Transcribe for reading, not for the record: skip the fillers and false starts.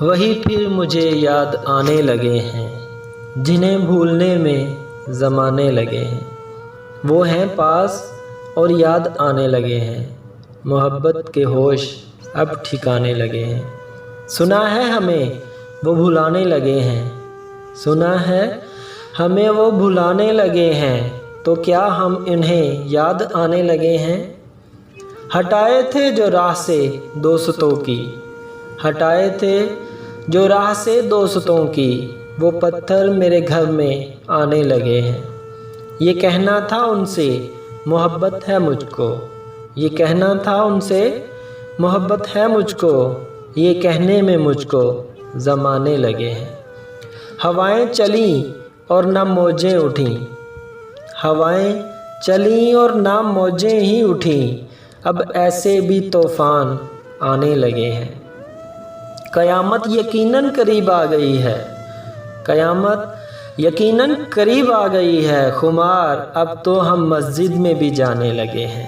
وہی پھر مجھے یاد آنے لگے ہیں، جنہیں بھولنے میں زمانے لگے ہیں۔ وہ ہیں پاس اور یاد آنے لگے ہیں، محبت کے ہوش اب ٹھکانے لگے ہیں۔ سنا ہے ہمیں وہ بھلانے لگے ہیں، سنا ہے ہمیں وہ بھلانے لگے ہیں، تو کیا ہم انہیں یاد آنے لگے ہیں؟ ہٹائے تھے جو راہ سے دوستوں کی، ہٹائے تھے جو راہ سے دوستوں کی، وہ پتھر میرے گھر میں آنے لگے ہیں۔ یہ کہنا تھا ان سے محبت ہے مجھ کو، یہ کہنا تھا ان سے محبت ہے مجھ کو، یہ کہنے میں مجھ کو زمانے لگے ہیں۔ ہوائیں چلیں اور نہ موجیں اٹھیں، ہوائیں چلیں اور نہ موجیں ہی اٹھیں، اب ایسے بھی طوفان آنے لگے ہیں۔ قیامت یقیناً قریب آ گئی ہے، قیامت یقیناً قریب آ گئی ہے، خمار اب تو ہم مسجد میں بھی جانے لگے ہیں۔